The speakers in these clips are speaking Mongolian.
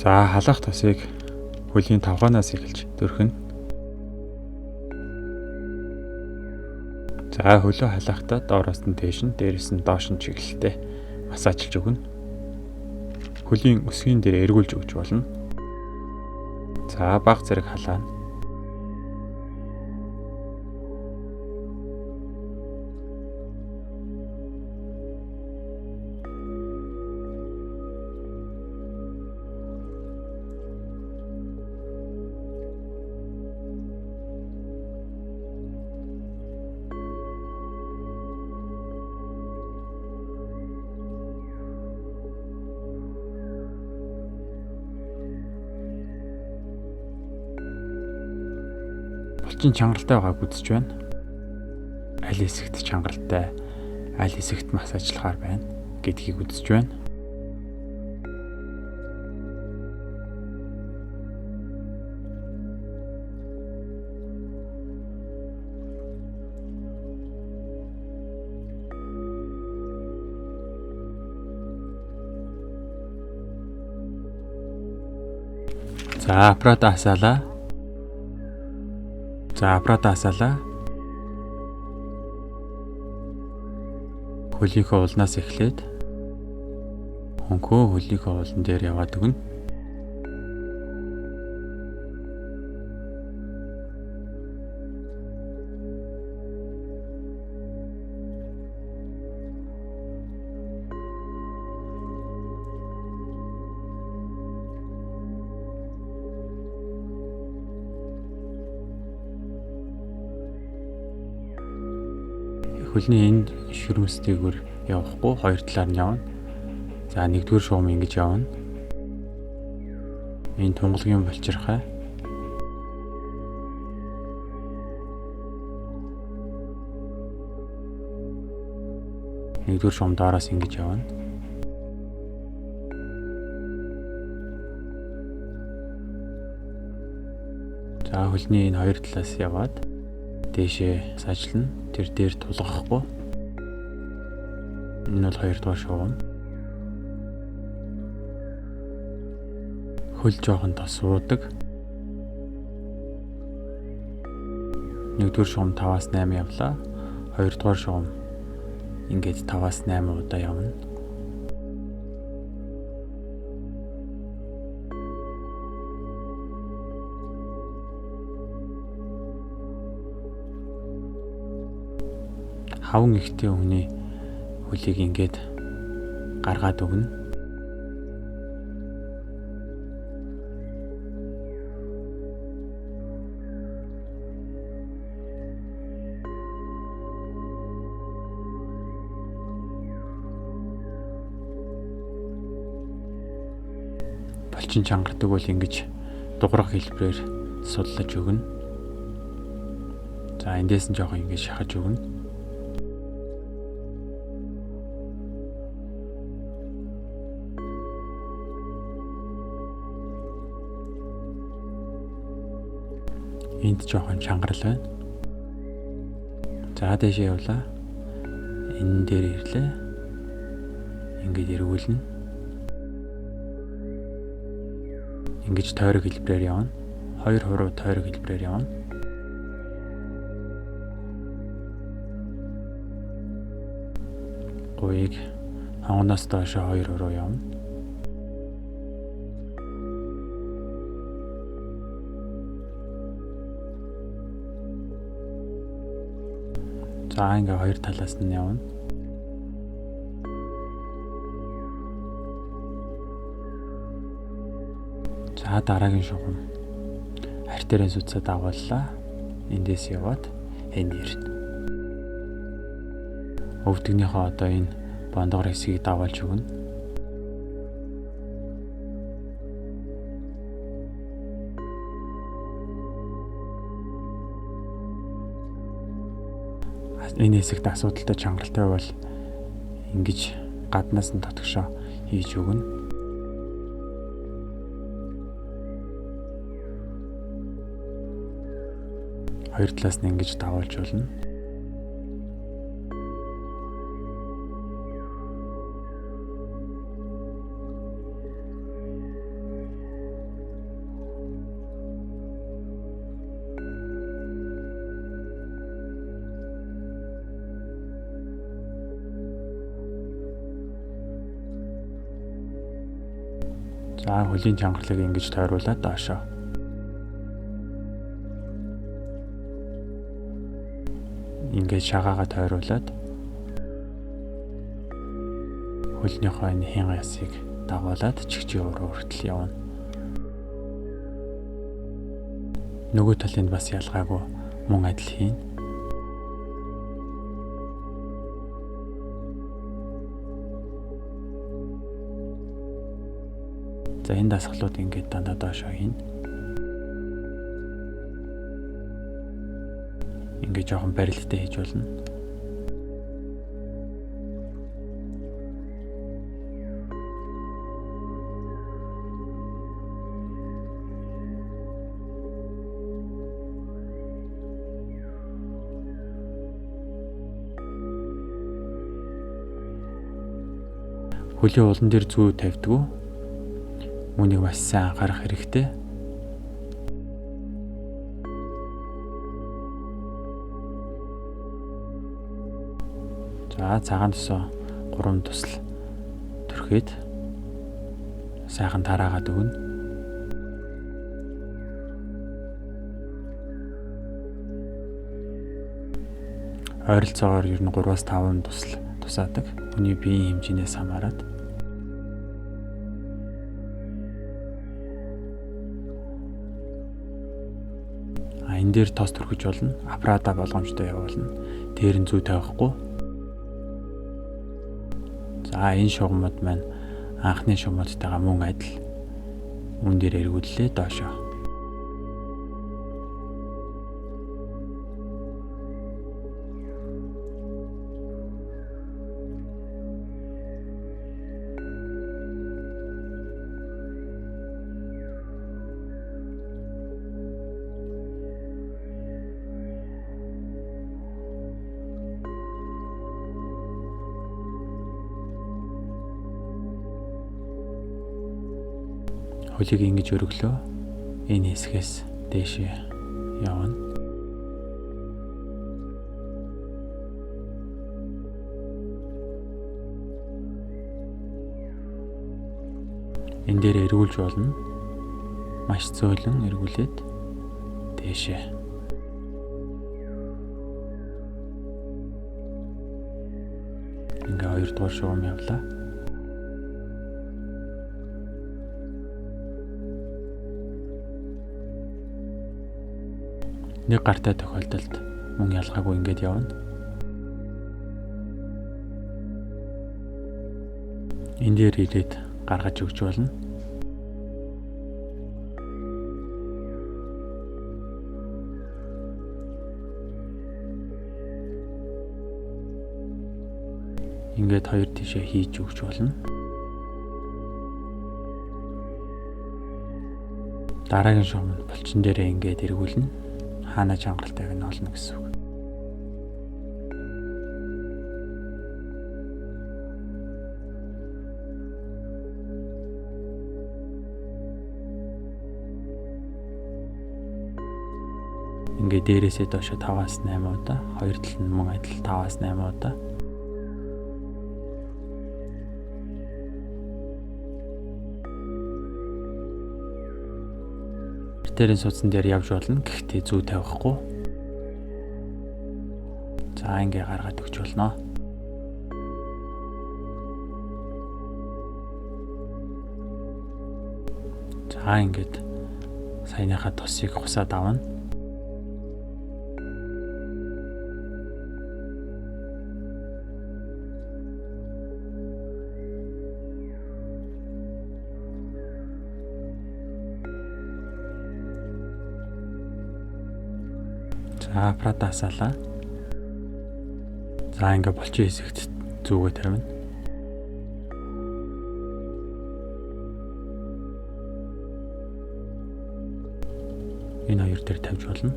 За халаах тосыг хөлийн тавханаас эхэлж дөрхөн. За хөлөө халаахтаа доороос нь дээш нь дээрээс нь доош нь чиглэлтэй массажлж өгнө. Хөлийн өсгийн дээр эргүүлж өгч болно. За бага зэрэг халаана. Булчин чангаралтай байгааг үзэж байна. Аль хэсэгт чангаралтай, аль хэсэгт массажлахаар байна гэдгийг үзэж байна. За аппарата асаалаа. Хөлийнхөө улнаас эхлээд хөнхөө хөлийнхөө улан дээр яваад өгнө. Хөлний энд шүрмстэйгөр явахгүй хоёр талаар нь явна. За нэгдүгээр шугам ингэж явна. Энэ тунгалгийн булчирхай. Нэгдүгээр шугам доороос ингэж явна. За хөлний энэ хоёр талаас яваад дээшээ сажлна. Тэр дээр тулгахгүй. Энэ бол хоёрдугаар шугам. Хөл жоохон тосуудаг. Нэгдүгээр шугам 5-8 явлаа. Хоёрдугаар шугам ингээд 5-8 удаа явна. Хаван ихтэй хүний хөлийг ингээд гаргаад өгнө. Булчин чангардаг бол ингэж дуграх хэлбэрээр судлаж өгнө. За эндээс нь жоохон ингэж шахаж өгнө. Энд жоохон чангарал байна. За дэшээ явлаа. Энэ дээр ирлээ. Ингээд эргүүлнэ. Ингэж тойрог хэлбэрээр явна. Хоёр хуруу тойрог хэлбэрээр явна. Гуйг хонгоноос доош хоёр хуруу явна. За ингээ хоёр талаас нь явна. За дараагийн шугам артериас үтсэ дагууллаа. Эндээс яваад энэ ирнэ. Өвдөгнийхөө одоо энэ бондгор хэсгийг дагуулж өгнө. Энэ хэсэгт асуудалтай чангаралтай бол ингэж гаднаас нь татгшоо хийж өгнө. Хоёр талаас нь ингэж давуулж болно. За хөлийн чангарлыг ингэж тойруулаад доошоо. Ингээд шагаагаа тойруулаад хөлнийхөө энэ хин ясыг дагуулад чигчийн уруу хүртэл явна. Нөгөө талынд бас ялгаагүй мөн адил хийн. За энэ дасгалууд ингээд дандаа доошоо хийн. Ингээд жоохон барилттай хийж болно. Хөлийн улан дээр зүү тавьдгүй. Үүнийг маш сайн анхаарах хэрэгтэй. За цагаан тосоо 3 тусал түрхээд сайхан тараагаад өгнө. Ойролцоогоор ер нь 3-5 тусал тусаадаг. Хүний биеийн хэмжээнээс хамаарат. Энэ дээр тос түрхэж болно. Аппарата болгоомжтой явуулна. Дээр нь зүү тавихгүй. За энэ шугамуд маань анхны шугамудтайгаа мөн адил. Үүн дээр эргүүллээ доошоо. Хөлийг ингэж өргөлөө. Энэ хэсгээс дээшээ явна. Энэ дээр эргүүлж болно. Маш зөөлөн эргүүлээд дээшээ. Ингээ 2 дугаар шугам явлаа. Нэг гартай тохиолдолд мөн ялгаагүй ингэж явна. Энэ дээр ирээд гаргаж өгч болно. Ингээд хоёр тишээ хийж өгч болно. Дараагийн шугамд булчин дээрээ ингээд эргүүлнэ. Хаана чангаралтайг нь олно гэсэн үг. Ингээ дээрээсээ доошо 5-8 удаа, хоёр тал нь мөн адил 5-8 удаа. Тэрийн судсан дээр явж болно. Гэхдээ зүү тавихгүй. За ингээ гаргаад өгч болно. За ингээд саяныхаа тосыг хусаад авна. За аппарата асаалаа. За ингээ булчин хэсэгт зүүгээ тавина. Энэ хоёр дээр тавьж болно.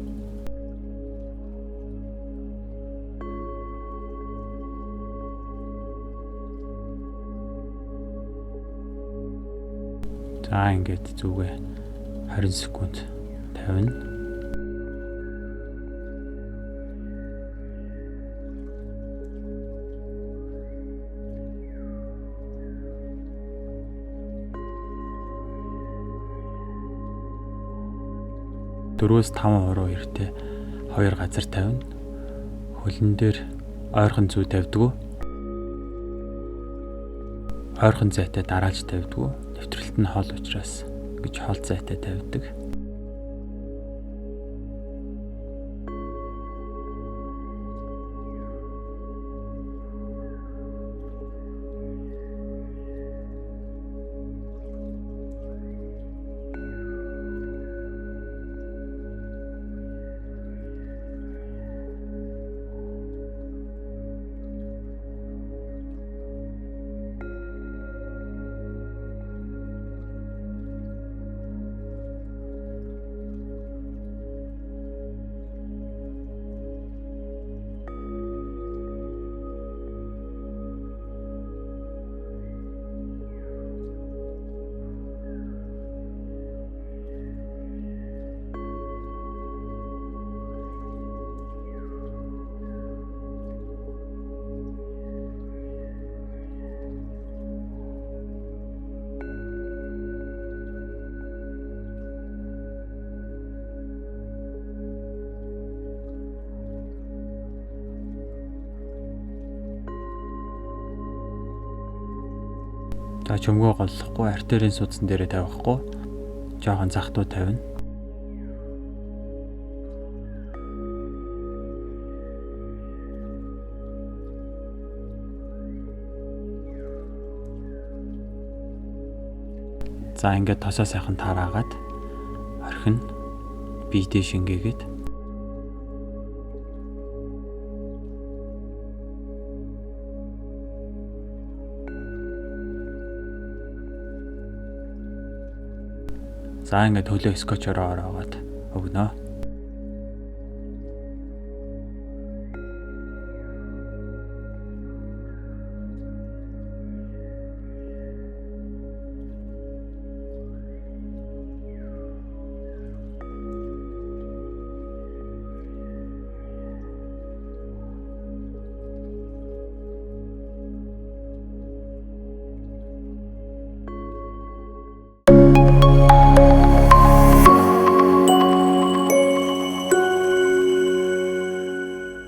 За ингээд зүүгээ 20 секунд тавина. 4-5 хуруу эртээ 2 газар тавина. Хөлн дээр ойрхон зүй тавьдаг. Ойрхон зайтай дараалж тавьдаг. Нэвтрэлт нь хол учраас гэж хол зайтай тавьдаг. За чөмгөө голлохгүй артерийн судсан дээрээ тавихгүй жоохон захтуу тавина. За ингээд тосоо сайхан тараагаад орхин биедээ шингээгээд за ингээд хөлөө скотчороо ороод өгнө.